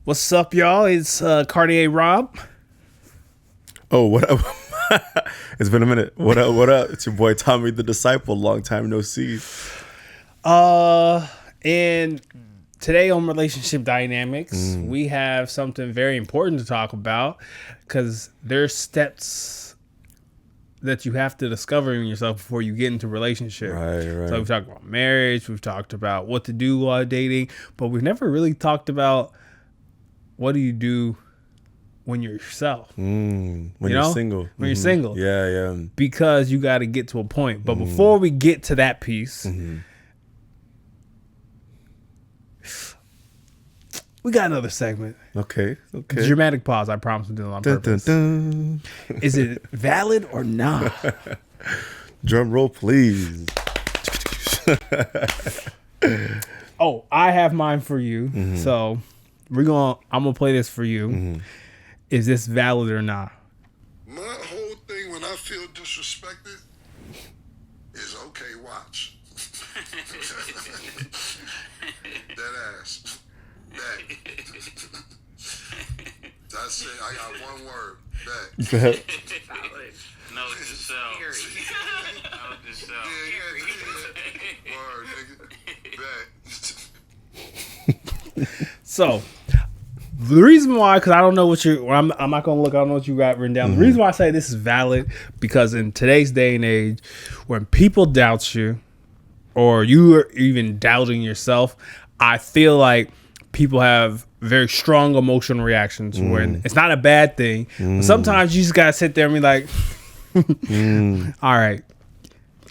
What's up, y'all? It's Cartier Rob. Oh, what up? It's been a minute. What up? What up? It's your boy Tommy the Disciple. Long time no see. And today on Relationship Dynamics, we have something very important to talk about because there's steps that you have to discover in yourself before you get into a relationship. Right. So we've talked about marriage, we've talked about what to do while dating, but we've never really talked about what do you do when you're yourself. When you're single. When you're single. Yeah. Because you got to get to a point. But before we get to that piece, we got another segment. Okay. Dramatic pause. I promise to do it on purpose. Dun. Is it valid or not? Drum roll, please. Oh, I have mine for you. So I'm gonna play this for you. Is this valid or not? My whole thing when I feel disrespected is okay, watch. That ass. That. That's it. I got one word. That. No to self. No to self. Word, nigga. That. So the reason why, because I don't know what I'm not gonna look. I don't know what you got written down. The reason why I say this is valid because in today's day and age, when people doubt you, or you are even doubting yourself, I feel like people have very strong emotional reactions when it's not a bad thing. But sometimes you just gotta sit there and be like, all right,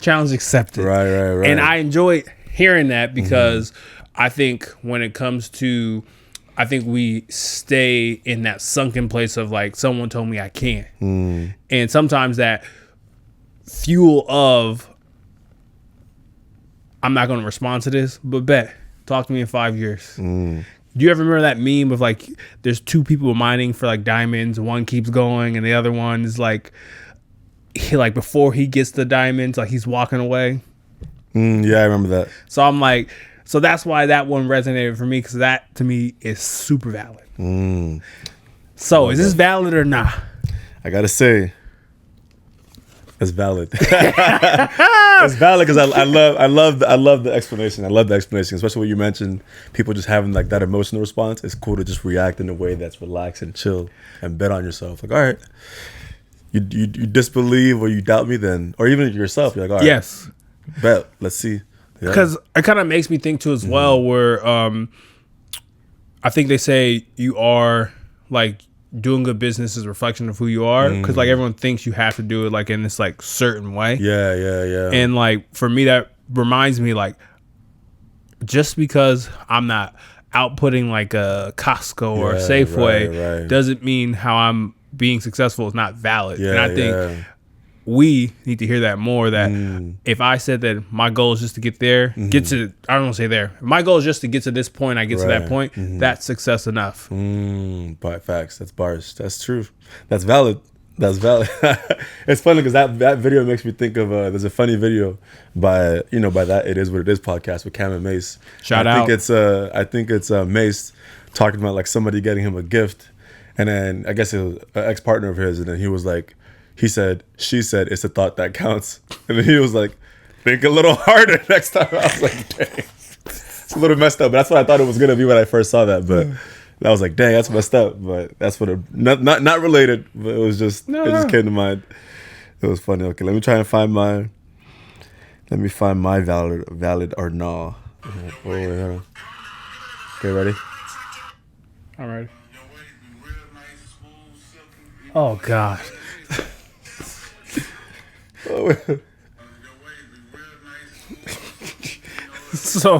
challenge accepted. Right. And I enjoy hearing that because I think when it comes to, I think we stay in that sunken place of like, someone told me I can't. And sometimes that fuel of, I'm not going to respond to this, but talk to me in 5 years. Do you ever remember that meme of like, there's two people mining for like diamonds. One keeps going and the other one is like before he gets the diamonds, like he's walking away. Yeah, I remember that. So I'm like, so that's why that one resonated for me because that to me is super valid. So is this valid or not? I gotta say, it's valid. It's valid because I love the explanation. I love the explanation, especially when you mentioned people just having like that emotional response. It's cool to just react in a way that's relaxed and chill and bet on yourself. Like, all right, you disbelieve or you doubt me, then, or even yourself. You're like, all right, Yes, bet. Let's see. because it kind of makes me think too as well. Where I think they say you are like doing good business is a reflection of who you are because like everyone thinks you have to do it like in this like certain way. Yeah. And like for me, that reminds me like just because I'm not outputting like a Costco or a Safeway right. doesn't mean how I'm being successful is not valid. Yeah, and I think we need to hear that more, that if I said that my goal is just to get there, get to, I don't want to say there, my goal is just to get to this point, I get to that point, that's success enough. But facts, that's bars. That's true. That's valid. It's funny because that video makes me think of there's a funny video by that It Is What It Is podcast with Cam and Mace. Shout I out. think it's Mace talking about like somebody getting him a gift, and then I guess it was an ex-partner of his, and then he was like, she said, it's the thought that counts. And then he was like, think a little harder next time. I was like, dang. It's a little messed up, but that's what I thought it was going to be when I first saw that. But I was like, dang, that's messed up. But that's what not related, but it was just, it just came to mind. It was funny. Okay, let me try and find my valid or no. Wait, hold on. Okay, ready? All right. Oh, God. So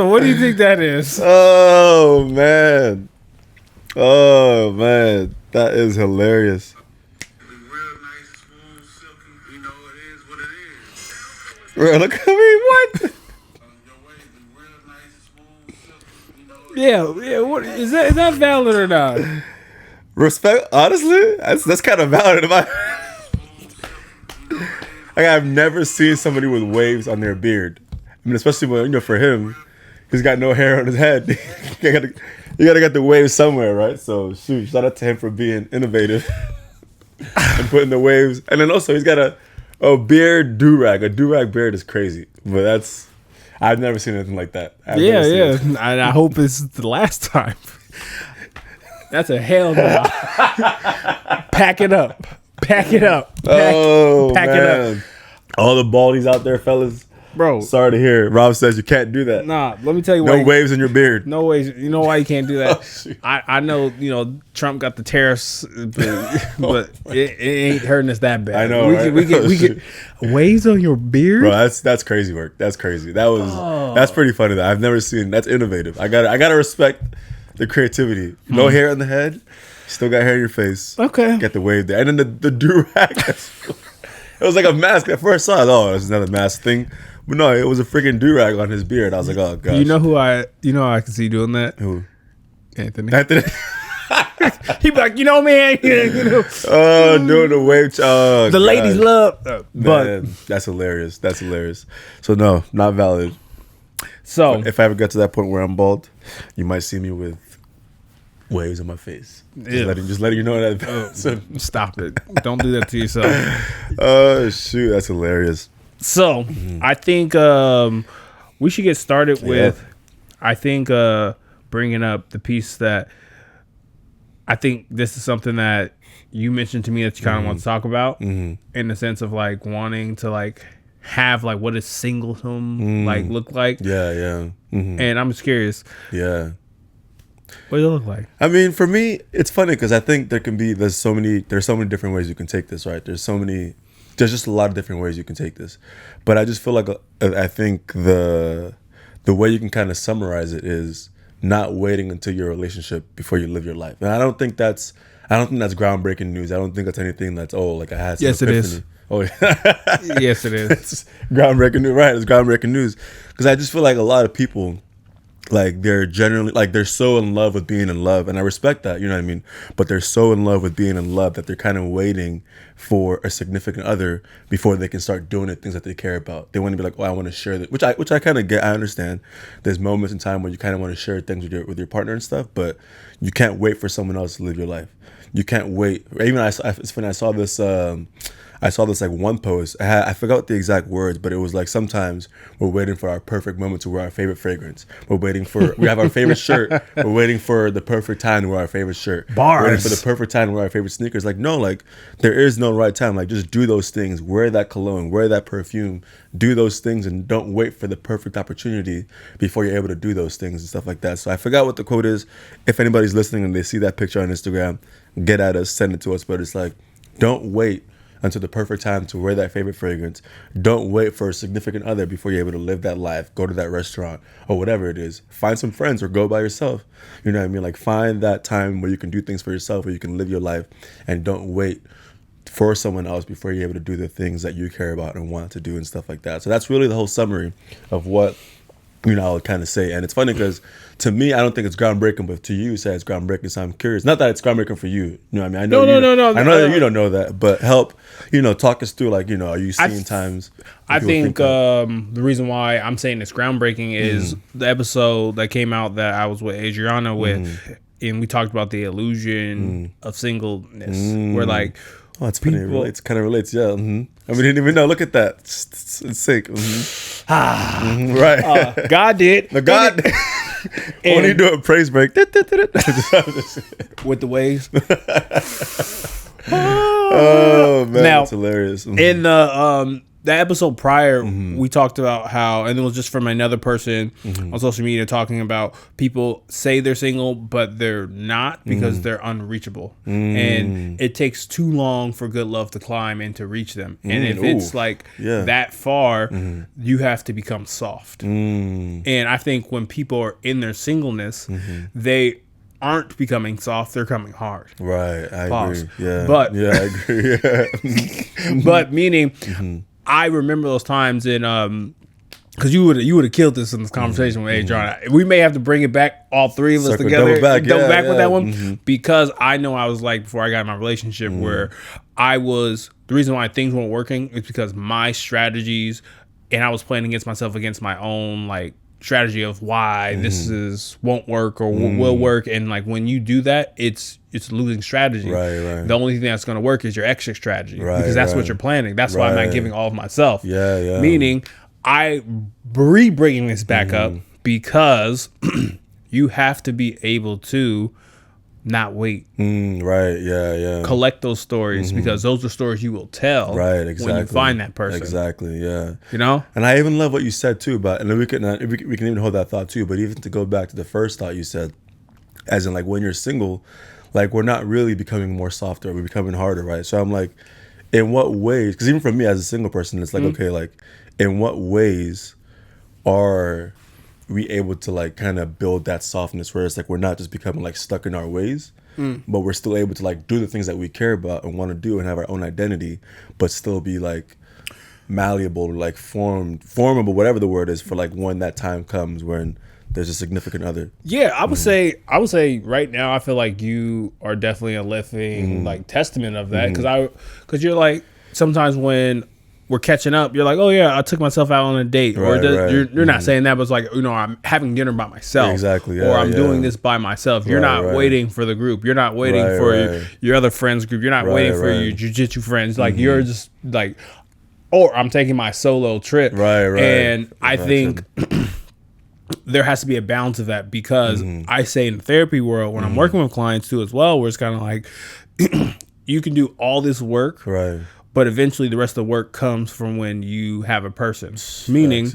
what do you think that is? Oh man, that is hilarious. Bro, look at me. What? Yeah. What is that? Is that valid or not? Respect. Honestly, that's kind of valid. Like, I've never seen somebody with waves on their beard. I mean, especially when, for him, he's got no hair on his head. You gotta get the waves somewhere, right? So shoot, shout out to him for being innovative and putting the waves. And then also he's got a beard do-rag. A do-rag beard is crazy. But I've never seen anything like that. Yeah. And I hope it's the last time. That's a hell no. Pack it up. Pack it up. Pack it up. All the baldies out there, fellas. Bro. Sorry to hear. Rob says you can't do that. Nah, let me tell you why. No waves in your beard. No ways. You know why you can't do that? I know, Trump got the tariffs, but it ain't hurting us that bad. I know, We get waves on your beard? Bro, that's crazy work. That's crazy. That's pretty funny though. I've never seen that's innovative. I gotta respect the creativity. No hair on the head, still got hair in your face. Okay. Get the wave there. And then the do-rag. It was like a mask. At first I thought, it's another mask thing. But no, it was a freaking do-rag on his beard. I was like, oh gosh. You know who I can see doing that? Who? Anthony. He'd be like, man, Oh, doing the wave. Oh, the ladies love. Man, that's hilarious. That's hilarious. So no, not valid. So If I ever get to that point where I'm bald, you might see me with waves on my face. Just letting you know that. Stop it. Don't do that to yourself. Oh shoot, that's hilarious. So I think we should get started with, I think, bringing up the piece that I think this is something that you mentioned to me that you kind of want to talk about in the sense of like wanting to like have like what does singleton like look like. Yeah. And I'm just curious. Yeah. What does it look like? I mean, for me, it's funny because I think there's so many different ways you can take this, right? There's just a lot of different ways you can take this. But I just feel like I think the way you can kind of summarize it is not waiting until your relationship before you live your life. And I don't think that's groundbreaking news. I don't think that's anything that's like I had some Yes, epiphany. it is. Oh yeah. Yes, it is. It's groundbreaking news, right? It's groundbreaking news because I just feel like a lot of people, like they're generally like they're so in love with being in love, and I respect that, you know what I mean, but they're so in love with being in love that they're kind of waiting for a significant other before they can start doing the things that they care about. They want to be like, I want to share that, which I kind of get. I understand there's moments in time where you kind of want to share things with your partner and stuff, but you can't wait for someone else to live your life. You can't wait. Even it's funny, I saw this like one post. I forgot the exact words, but it was like sometimes we're waiting for our perfect moment to wear our favorite fragrance. We have our favorite shirt. We're waiting for the perfect time to wear our favorite shirt. Bars. We're waiting for the perfect time to wear our favorite sneakers. Like, no, like there is no right time. Like just do those things. Wear that cologne. Wear that perfume. Do those things and don't wait for the perfect opportunity before you're able to do those things and stuff like that. So I forgot what the quote is. If anybody's listening and they see that picture on Instagram, get at us, send it to us. But it's like, don't wait until the perfect time to wear that favorite fragrance. Don't wait for a significant other before you're able to live that life, go to that restaurant or whatever it is. Find some friends or go by yourself. You know what I mean? Like find that time where you can do things for yourself, where you can live your life, and don't wait for someone else before you're able to do the things that you care about and want to do and stuff like that. So that's really the whole summary of what I would kind of say. And it's funny because to me, I don't think it's groundbreaking, but to you, you say it's groundbreaking. So I'm curious. Not that it's groundbreaking for you. You know what I mean? I know No. I know that you don't know that, but help, talk us through, like, are you seeing times? I think the reason why I'm saying it's groundbreaking is the episode that came out that I was with Adriana with, and we talked about the illusion of singleness, where like, oh, it's funny. It kind of relates. Yeah. I mean, didn't even know. Look at that. It's sick. Right. God did. The God. When you do a praise break. With the waves. Oh, man. Now, that's hilarious. In the episode prior, we talked about how, and it was just from another person on social media talking about people say they're single, but they're not because they're unreachable. And it takes too long for good love to climb and to reach them. And if it's like that far, you have to become soft. And I think when people are in their singleness, they aren't becoming soft, they're coming hard. Right. I agree. Yeah. But, yeah, I agree. Yeah. But meaning, I remember those times in because you would have killed this in this conversation with Adriana. We may have to bring it back, all three of us together, double back with that one, because I know I was like before I got in my relationship where the reason why things weren't working is because my strategies, and I was playing against myself, against my own like strategy of why this is won't work or will work, and like when you do that, it's losing strategy. Right. The only thing that's going to work is your exit strategy, Right, because that's what right. you're planning. That's why I'm not Right. giving all of myself. Yeah. Meaning, I bringing this back up because you have to be able to not wait. Right. Yeah. Collect those stories because those are stories you will tell Right. Exactly. when you find that person. Exactly. Yeah. You know? And I even love what you said too about, and we can even hold that thought too. But even to go back to the first thought you said, as in like when you're single, like we're not really becoming more softer, we're becoming harder, right? So I'm like, in what ways? Because even for me as a single person, it's like okay, like in what ways are we able to like kind of build that softness where it's like we're not just becoming like stuck in our ways, but we're still able to like do the things that we care about and want to do and have our own identity, but still be like malleable, like formable, whatever the word is, for like when that time comes when there's a significant other. Yeah, I would say right now I feel like you are definitely a living like testament of that, because you're like sometimes when we're catching up, you're like, oh yeah, I took myself out on a date, or Right. you're not saying that, but it's like, I'm having dinner by myself, Exactly, or I'm doing this by myself. You're not Right. waiting for the group. You're not waiting Right, for right. your other friends group. You're not waiting for right. your jiu-jitsu friends. Like you're just like, or I'm taking my solo trip, Right. and I think there has to be a balance of that, because I say in the therapy world, when I'm working with clients too as well, where it's kind of like you can do all this work, Right. but eventually the rest of the work comes from when you have a person. Meaning,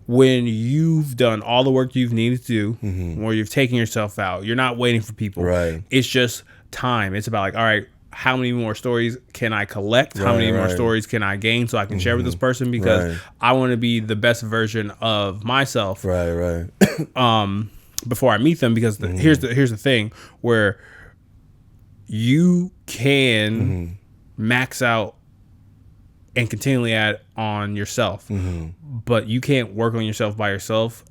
when you've done all the work you've needed to do, or you've taken yourself out, you're not waiting for people. Right. It's just time. It's about like, all right, how many more stories can I collect? How many more stories can I gain so I can share with this person? Because I want to be the best version of myself. Right. Before I meet them, because here's the thing where you can max out and continually add on yourself, but you can't work on yourself by yourself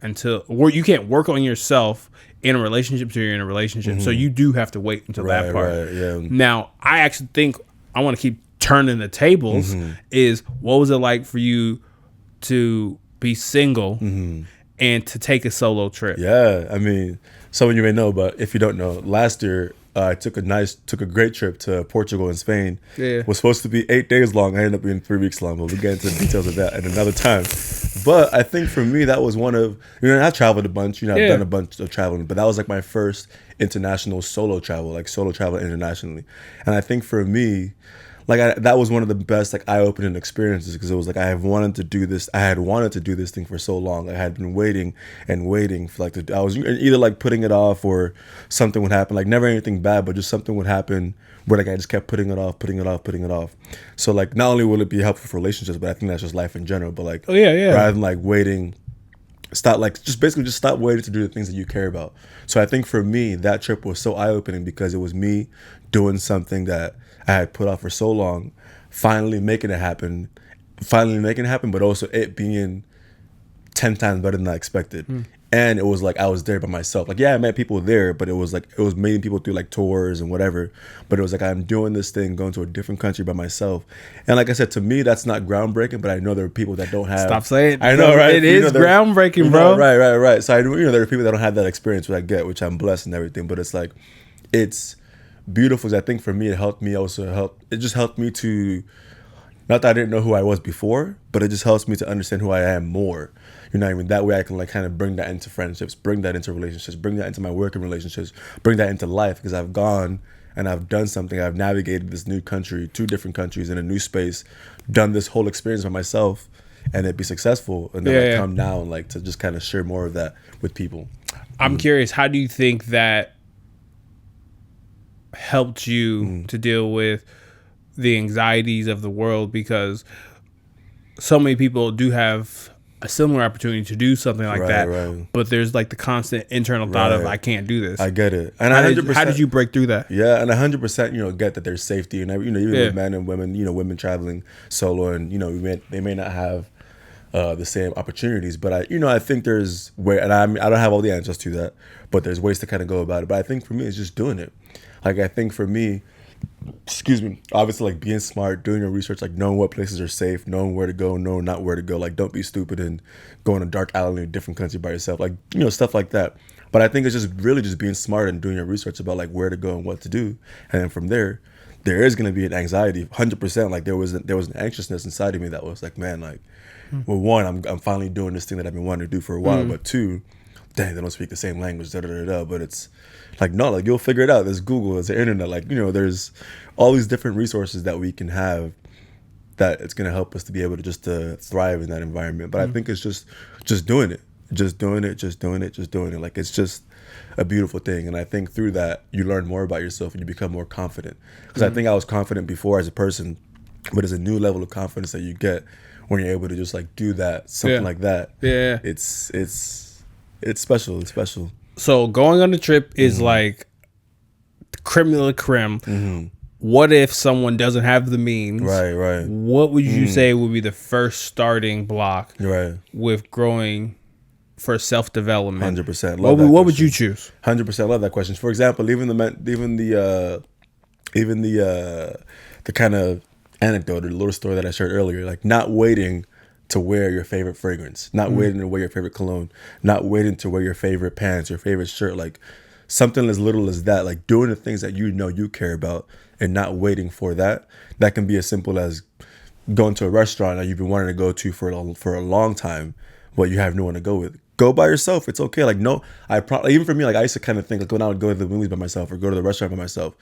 or you can't work on yourself in a relationship till you're in a relationship. So you do have to wait until that part. Right, yeah. Now, I actually think I want to keep turning the tables. Is what was it like for you to be single and to take a solo trip? Yeah, I mean, some of you may know, but if you don't know, last year I took a great trip to Portugal and Spain. Yeah. It was supposed to be 8 days long. I ended up being 3 weeks long, but we'll get into the details of that at another time. But I think for me, that was one of, I've traveled a bunch, I've done a bunch of traveling, but that was like my first international solo travel, like solo travel internationally. And I think for me, like that was one of the best like eye-opening experiences, because it was like I had wanted to do this thing for so long. I had been waiting for like I was either like putting it off, or something would happen, like never anything bad, but just something would happen where like I just kept putting it off. So like not only will it be helpful for relationships, but I think that's just life in general. But like rather than like waiting, stop waiting to do the things that you care about. So I think for me, that trip was so eye-opening, because it was me doing something that I had put off for so long, finally making it happen, but also it being 10 times better than I expected. And it was like I was there by myself. Like, yeah, I met people there, but it was meeting people through like tours and whatever. But it was like I'm doing this thing, going to a different country by myself. And like I said, to me, that's not groundbreaking, but I know there are people that don't have. Stop saying. I know, right? It is groundbreaking, bro. Right. So I there are people that don't have that experience, which I get, which I'm blessed and everything. But it's like, it's beautiful. I think for me, it just helped me to, not that I didn't know who I was before, but it just helps me to understand who I am more. That way I can like kind of bring that into friendships, bring that into relationships, bring that into my working relationships, bring that into life, because I've gone and I've done something. I've navigated this new country, 2 different countries in a new space, done this whole experience by myself, and it be successful. And then I come down like to just kind of share more of that with people. I'm curious, how do you think that helped you to deal with the anxieties of the world? Because so many people do have a similar opportunity to do something like that, but there's like the constant internal thought of, I can't do this. I get it. And how did you break through that? Yeah, and 100%, get that there's safety, and even with men and women, women traveling solo, and they may not have the same opportunities, but I think there's way, and I don't have all the answers to that, but there's ways to kind of go about it. But I think for me, it's just doing it. Like I think for me, excuse me, obviously like being smart, doing your research, like knowing what places are safe, knowing where to go, knowing not where to go. Like don't be stupid and go in a dark alley in a different country by yourself. Like, you know, stuff like that. But I think it's just really just being smart and doing your research about like where to go and what to do. And then from there is going to be an anxiety, 100%. Like there was an anxiousness inside of me that was like, man, like, well, one, I'm finally doing this thing that I've been wanting to do for a while. But two, dang, they don't speak the same language, da da da da. But it's like, no, like you'll figure it out. There's Google, there's the internet, like, you know, there's all these different resources that we can have that it's going to help us to be able to just to thrive in that environment. But I think it's just doing it, just doing it. Like it's just a beautiful thing. And I think through that, you learn more about yourself and you become more confident. Because I think I was confident before as a person, but there's a new level of confidence that you get when you're able to just like do that, something like that. Yeah. It's special. It's special. So going on the trip is like creme de la creme. What if someone doesn't have the means? Right. What would you say would be the first starting block with growing for self-development? 100%. What would you choose? 100% love that question. For example, even the kind of anecdote or the little story that I shared earlier, like not waiting to wear your favorite fragrance, not waiting to wear your favorite cologne, not waiting to wear your favorite pants, your favorite shirt, like something as little as that, like doing the things that you know you care about and not waiting for that. That can be as simple as going to a restaurant that you've been wanting to go to for a long time, but you have no one to go with. Go by yourself. It's okay. Like, no, even for me, like I used to kind of think like when I would go to the movies by myself or go to the restaurant by myself,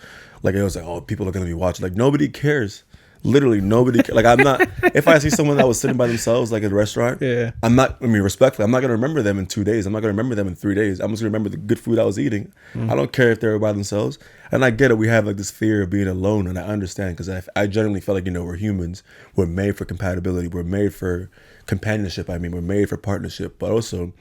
like it was like, oh, people are going to be watching. Like nobody cares. Literally nobody like I'm not if I see someone that was sitting by themselves like at a restaurant, respectfully, I'm not gonna remember them in 2 days. I'm not gonna remember them in 3 days. I'm just gonna remember the good food I was eating. I don't care if they're by themselves. And I get it, we have like this fear of being alone, and I understand because I generally feel like, you know, we're humans. We're made for compatibility, we're made for companionship, we're made for partnership, but also,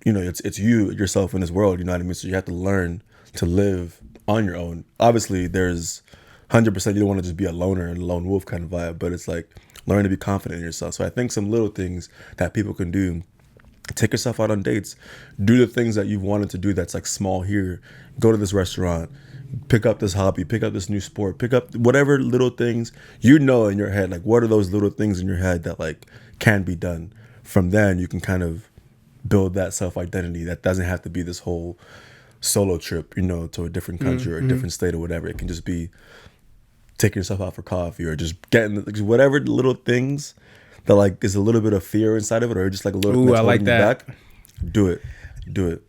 you know, it's you yourself in this world, you know what I mean? So you have to learn to live on your own. Obviously there's 100%, you don't want to just be a loner and a lone wolf kind of vibe, but it's like learn to be confident in yourself. So I think some little things that people can do: take yourself out on dates, do the things that you've wanted to do that's like small here, go to this restaurant, pick up this hobby, pick up this new sport, pick up whatever little things you know in your head. Like what are those little things in your head that like can be done? From then you can kind of build that self-identity that doesn't have to be this whole solo trip, you know, to a different country or a different state or whatever. It can just be taking yourself out for coffee or just getting whatever little things that like is a little bit of fear inside of it or just like a little thing that's holding you back. Do it.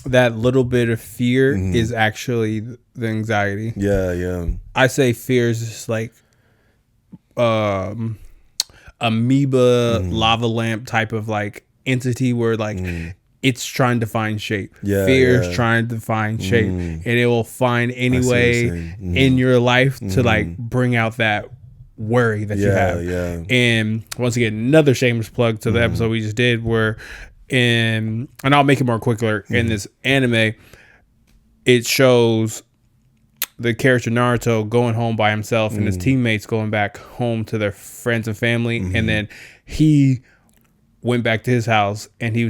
That little bit of fear is actually the anxiety. Yeah. I say fear is just like amoeba lava lamp type of like entity where like it's trying to find shape. Fear is trying to find shape, and it will find any way in your life to like bring out that worry that you have. And once again, another shameless plug to the episode we just did, where and I'll make it more quicker. In this anime, it shows the character Naruto going home by himself and his teammates going back home to their friends and family, and then he went back to his house and he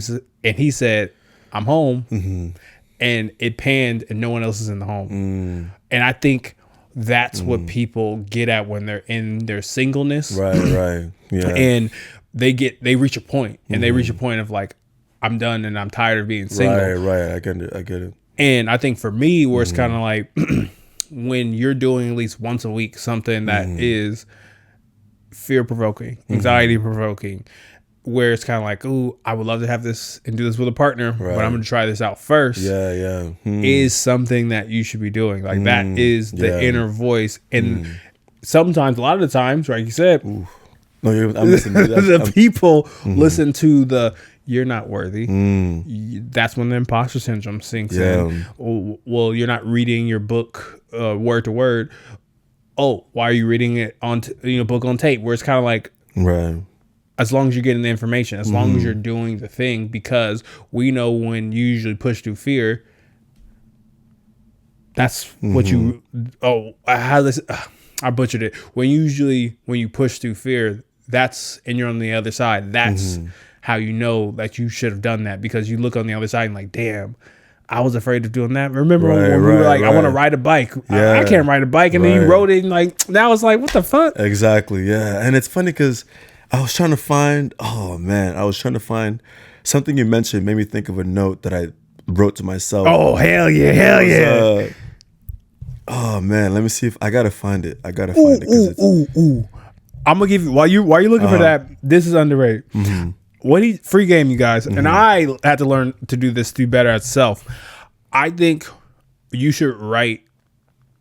said, I'm home, and it panned and no one else is in the home. And I think that's what people get at when they're in their singleness. Right. Yeah. And they reach a point and they reach a point of like, I'm done and I'm tired of being single. Right. I get it. And I think for me, where it's kind of like when you're doing at least once a week something that is fear-provoking, anxiety-provoking, where it's kind of like, ooh, I would love to have this and do this with a partner, but I'm going to try this out first. Yeah. Is something that you should be doing. Like that is the inner voice. And sometimes, a lot of the times, like you said, no, I'm listening to the people listen to the, you're not worthy. That's when the imposter syndrome sinks in. Oh, well, you're not reading your book word to word. Oh, why are you reading it on book on tape? Where it's kind of like, as long as you're getting the information, as long as you're doing the thing, because we know when you usually push through fear, that's what you. I butchered it. When you push through fear, and you're on the other side. That's how you know that you should have done that, because you look on the other side and like, damn, I was afraid of doing that. Remember Right, when we were right, like, I want to right. ride a bike. Yeah. I can't ride a bike. And then you Right. wrote it and like, now it's like, what the fuck? Exactly, yeah. And it's funny because I was trying to find, something you mentioned made me think of a note that I wrote to myself. Oh, hell yeah. Hell yeah. Oh man, let me see if I gotta find it. Because it's I'm gonna give you while you're looking for that. This is underrated. Free game, you guys, and I had to learn to do this to be better at self. I think you should write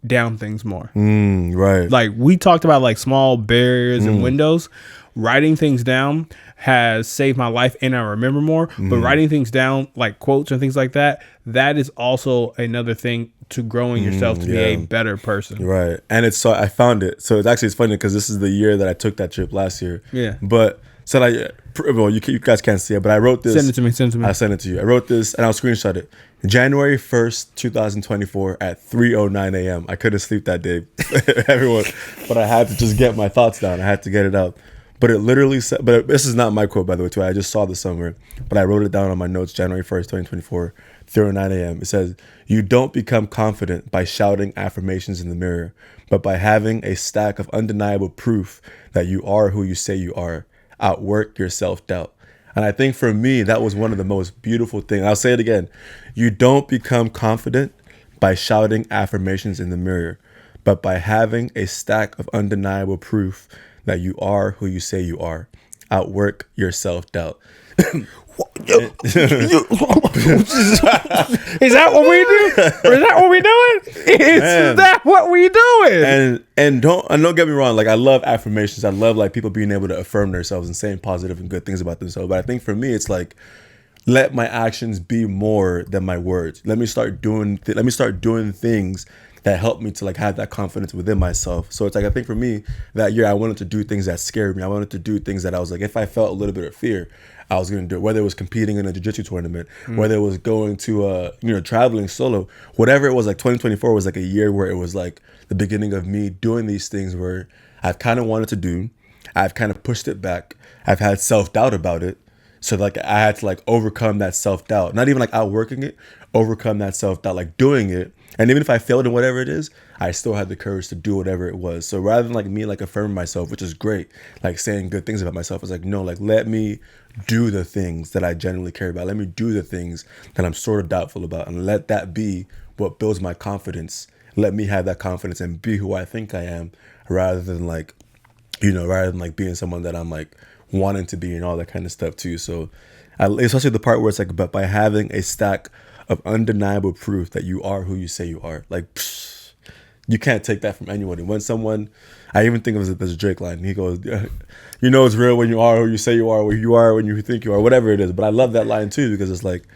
down things more. right. Like we talked about, like small barriers and windows. Writing things down has saved my life, and I remember more. But writing things down, like quotes and things like that, that is also another thing to growing yourself to be a better person. Right. And it's so I found it. So it's funny because this is the year that I took that trip last year. Yeah. But so well, you guys can't see it, but I wrote this. Send it to me. I sent it to you. I wrote this and I'll screenshot it. January 1st, 2024 at 3:09 a.m. I couldn't sleep that day, everyone, but I had to just get my thoughts down. I had to get it out. But it literally said, but this is not my quote, by the way, too. I just saw this somewhere, but I wrote it down on my notes, January 1st, 2024, 3:09 a.m. It says, "You don't become confident by shouting affirmations in the mirror, but by having a stack of undeniable proof that you are who you say you are. Outwork your self-doubt." And I think for me, that was one of the most beautiful things. I'll say it again. You don't become confident by shouting affirmations in the mirror, but by having a stack of undeniable proof that you are who you say you are. Outwork your self-doubt. Is that what we do? Or is that what we doing? Is that what we doing? And don't get me wrong, like I love affirmations. I love like people being able to affirm themselves and saying positive and good things about themselves. But I think for me, it's like, let my actions be more than my words. Let me start doing things that helped me to like have that confidence within myself. So it's like, I think for me that year, I wanted to do things that scared me. I wanted to do things that I was like, if I felt a little bit of fear, I was going to do it. Whether it was competing in a jiu-jitsu tournament, whether it was going to, traveling solo, whatever it was. Like 2024 was like a year where it was like the beginning of me doing these things where I've kind of wanted to do. I've kind of pushed it back. I've had self-doubt about it. So like I had to like overcome that self-doubt, not even like outworking it, overcome that self-doubt, like doing it. And even if I failed in whatever it is, I still had the courage to do whatever it was. So rather than like me like affirming myself, which is great, like saying good things about myself, it's like, no, like let me do the things that I genuinely care about. Let me do the things that I'm sort of doubtful about, and let that be what builds my confidence. Let me have that confidence and be who I think I am, rather than being someone that I'm like wanting to be and all that kind of stuff too. So especially the part where it's like, but by having a stack of undeniable proof that you are who you say you are, like you can't take that from anyone. And when someone, I even think of it as a Drake line, he goes, you know it's real when you are who you say you are, who you are when you think you are, whatever it is. But I love that line too, because it's like,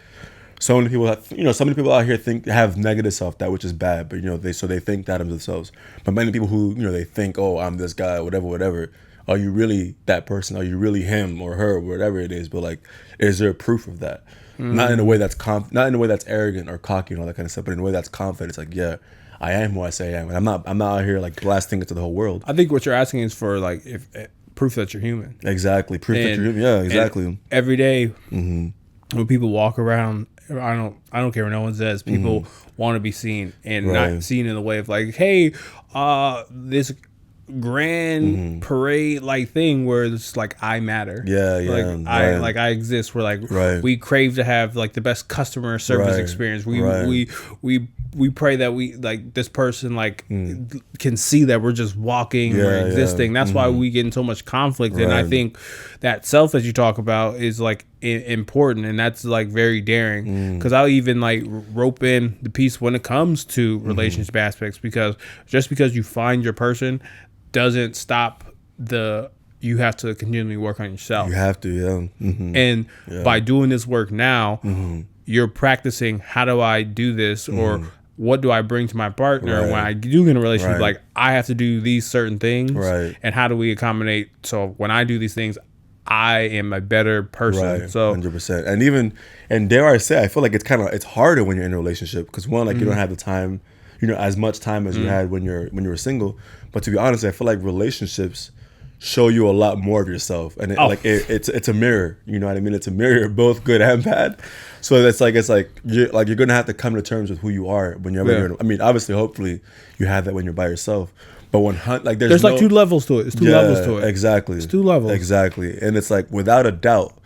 so many people out here have negative self-doubt, which is bad, but they think that of themselves. But many people who they think, oh, I'm this guy, whatever. Are you really that person? Are you really him or her, whatever it is? But like, is there proof of that? Not in a way that's not in a way that's arrogant or cocky and all that kind of stuff, but in a way that's confident. It's like, yeah, I am who I say I am, and I'm not out here like blasting it to the whole world. I think what you're asking is for like proof that you're human. Exactly, proof that you're human. Yeah, exactly. Every day, when people walk around, I don't care what no one says. People want to be seen, and not seen in the way of like, hey, this grand parade like thing where it's like I matter. Like I exist. We're like we crave to have like the best customer service experience. We pray that we like this person like can see that we're just walking or existing. That's why we get in so much conflict. And I think that self that you talk about is like important, and that's like very daring, because I'll even like rope in the piece when it comes to relationship aspects, because just because you find your person doesn't stop you have to continually work on yourself. You have to, And by doing this work now, you're practicing, how do I do this, or what do I bring to my partner when I do get in a relationship? Like, I have to do these certain things, and how do we accommodate? So when I do these things, I am a better person. So 100%. And dare I say, I feel like it's harder when you're in a relationship, because one, like you don't have the time, as much time as you had when you were single. But to be honest, I feel like relationships, show you a lot more of yourself, and it's a mirror. You know what I mean? It's a mirror, both good and bad. So it's like you're gonna have to come to terms with who you are when you're. I mean, obviously, hopefully, you have that when you're by yourself. But there's like 2 levels to it. It's 2 levels to it. Exactly. It's 2 levels. Exactly, and it's like without a doubt,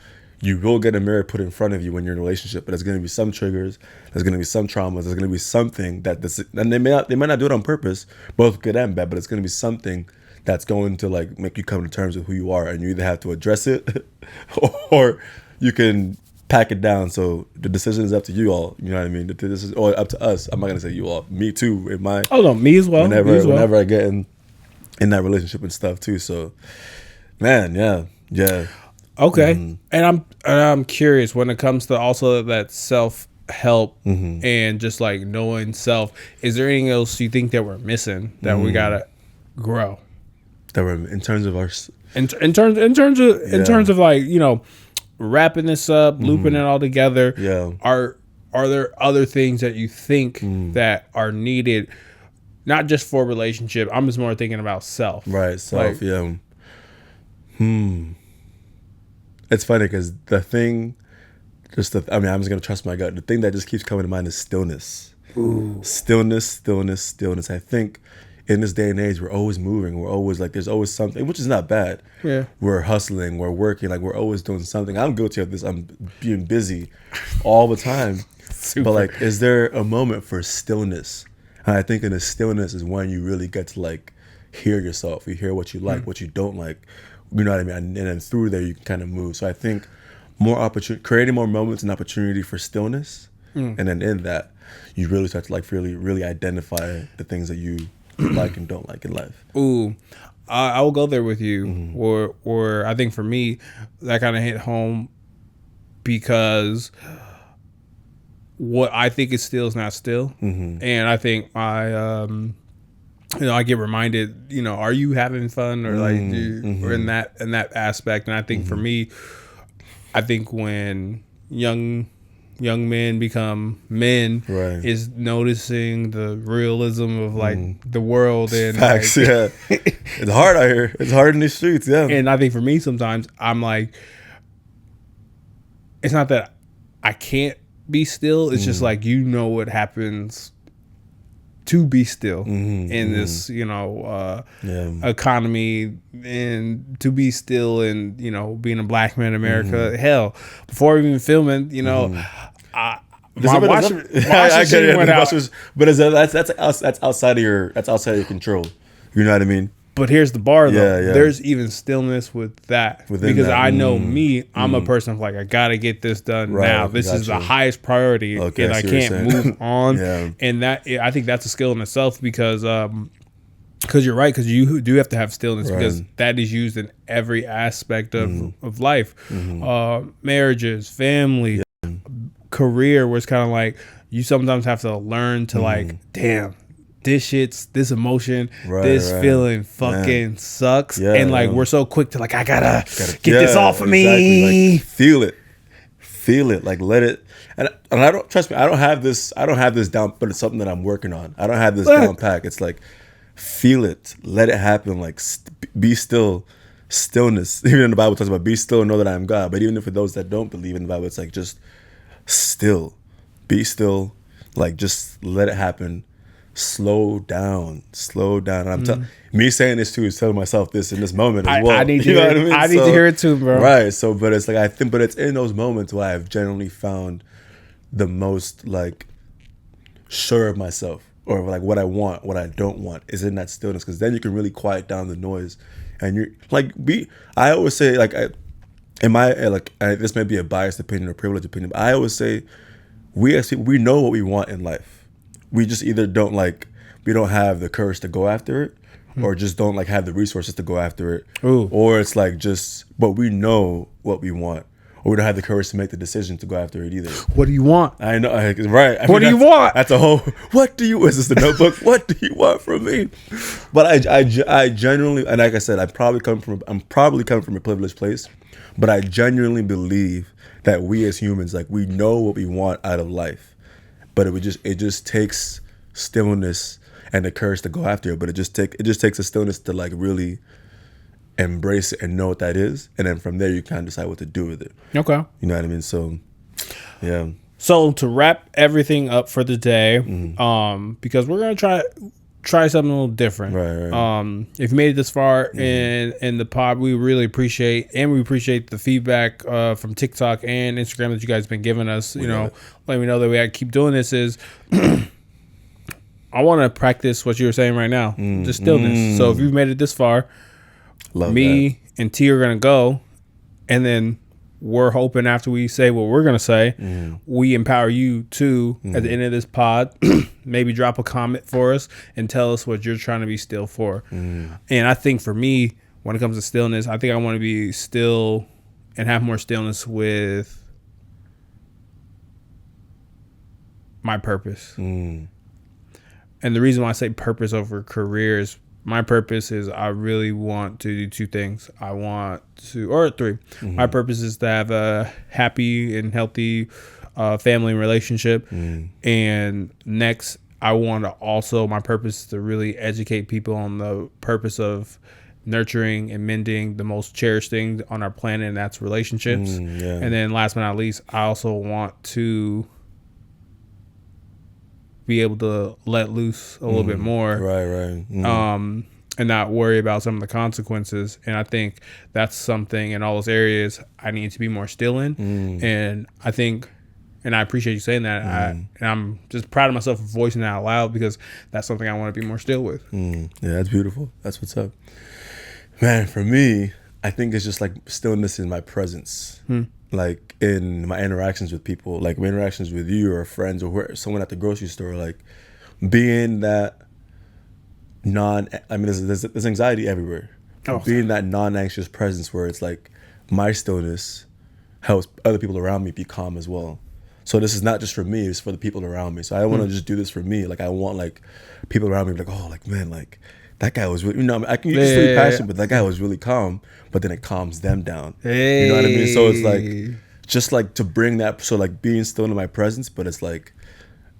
you will get a mirror put in front of you when you're in a relationship. But there's gonna be some triggers. There's gonna be some traumas. There's gonna be something and they might not do it on purpose, both good and bad. But it's gonna be something that's going to like make you come to terms with who you are, and you either have to address it or you can pack it down. So the decision is up to you all. You know what I mean? This is or up to us. I'm not gonna say you all. Me too. Me as well. Whenever I get in that relationship and stuff too. So, man, yeah. Okay, and I'm curious when it comes to also that self-help and just like knowing self. Is there anything else you think that we're missing that we gotta grow? That we're in terms of our in terms of like, you know, wrapping this up, looping it all together. Yeah. Are there other things that you think that are needed, not just for a relationship? I'm just more thinking about self. Right, self. Like, It's funny because the thing, I'm just gonna trust my gut. The thing that just keeps coming to mind is stillness. Ooh. Stillness. I think in this day and age, we're always moving. We're always like, there's always something, which is not bad. Yeah. We're hustling. We're working. Like we're always doing something. I'm guilty of this. I'm being busy all the time. But like, is there a moment for stillness? And I think in the stillness is when you really get to like hear yourself. You hear what you like, what you don't like. You know what I mean? And then through there, you can kind of move. So I think creating more moments and opportunity for stillness. And then in that, you really start to like really identify the things that you like and don't like in life. Ooh, I will go there with you. Or I think for me, that kind of hit home because what I think is still is not still. And I think I get reminded, are you having fun or like, or in that aspect. And I think for me, I think when young men become men, right, is noticing the realism of like the world and facts. Like, yeah, it's hard out here. It's hard in these streets. Yeah, and I think for me sometimes I'm like, it's not that I can't be still. It's just like what happens to be still in this economy, and to be still in being a black man in America. Hell, before even filming, my washing machine went out. But that's outside of your control. You know what I mean? But here's the bar, though. Yeah. There's even stillness with that. Because I know me, I'm a person of like, I got to get this done now. This is the highest priority, and I can't move on. And that, I think that's a skill in itself because you're right, because you do have to have stillness because that is used in every aspect of life. Marriages, family, career, where it's kind of like you sometimes have to learn to like, damn, this emotion, feeling fucking sucks. And like, we're so quick to like, I gotta get this off of me. Like, feel it, like let it. And I don't, trust me, I don't have this down, but it's something that I'm working on. I don't have this down pack. It's like, feel it, let it happen. Like be still, stillness. Even in the Bible it talks about be still and know that I am God. But even for those that don't believe in the Bible, it's like just still, be still, like just let it happen. Slow down. I'm me saying this too is telling myself this in this moment as well. I need to hear it too, bro. Right. So, but it's like but it's in those moments where I've generally found the most like sure of myself, or like what I want, what I don't want, is in that stillness, because then you can really quiet down the noise, and you're like I always say like this may be a biased opinion or privileged opinion, but I always say we as people, we know what we want in life. We just either we don't have the courage to go after it, or just don't like have the resources to go after it. Ooh. Or it's like but we know what we want, or we don't have the courage to make the decision to go after it either. What do you want? I know, right. What do you want? That's a whole, is this the Notebook? What do you want from me? But I genuinely, and like I said, I'm probably coming from a privileged place, but I genuinely believe that we as humans, like, we know what we want out of life. But it just takes stillness and the courage to go after it. But it just takes a stillness to like really embrace it and know what that is, and then from there you kind of decide what to do with it. Okay. You know what I mean? So, yeah. So to wrap everything up for the day, because we're gonna try something a little different. Right. If you made it this far in the pod, we really appreciate, and we appreciate the feedback from TikTok and Instagram that you guys have been giving us. You know, letting me know that we got to keep doing this. Is I want to practice what you were saying right now, just stillness. So if you've made it this far, me and T are gonna go, and then we're hoping after we say what we're gonna say, we empower you to at the end of this pod, maybe drop a comment for us and tell us what you're trying to be still for. And I think for me, when it comes to stillness, I think I want to be still and have more stillness with my purpose. And the reason why I say purpose over career is my purpose is I really want to do two things. I want to, or three. My purpose is to have a happy and healthy family and relationship. And next, I want to also, my purpose is to really educate people on the purpose of nurturing and mending the most cherished thing on our planet, and that's relationships. And then last but not least, I also want to be able to let loose a little bit more. Right. And not worry about some of the consequences. And I think that's something in all those areas I need to be more still in. And I think, and I appreciate you saying that. And I'm just proud of myself for voicing that out loud, because that's something I want to be more still with. Yeah, that's beautiful. That's what's up. Man, for me, I think it's just like stillness in my presence. Like in my interactions with people, like my interactions with you or friends or someone at the grocery store, like being that there's anxiety everywhere. Being that non-anxious presence where it's like my stillness helps other people around me be calm as well. So this is not just for me, it's for the people around me. So I don't want to just do this for me. Like I want like people around me to be like, oh, like man, like that guy was really, you know, I can just be passionate, but that guy was really calm, but then it calms them down. You know what I mean? So it's like, just like to bring that, so like being still in my presence, but it's like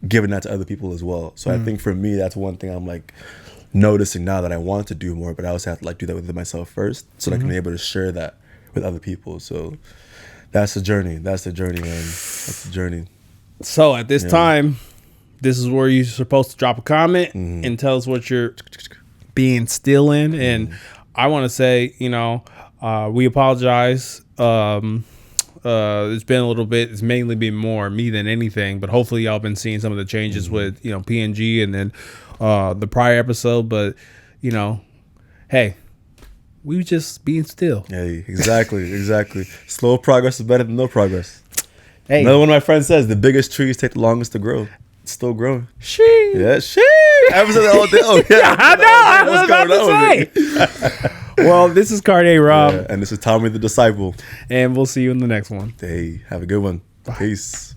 giving that to other people as well. So I think for me, that's one thing I'm like noticing now that I want to do more, but I also have to like do that with myself first, so that I can be able to share that with other people. So that's the journey. That's the journey, man. That's the journey. So at this time, this is where you're supposed to drop a comment and tell us what you're being still in. And I want to say, you know, we apologize. It's been a little bit. It's mainly been more me than anything, but hopefully y'all been seeing some of the changes with, you know, PNG and then the prior episode. But you know, hey, we just being still. Hey, exactly. Slow progress is better than no progress. Hey, another one of my friends says the biggest trees take the longest to grow. It's still growing. Yeah, I was all day. Oh yeah, I know. I was about to say. Well, this is Carne Rob, and this is Tommy the Disciple, and we'll see you in the next one. Hey, have a good one. Bye. Peace.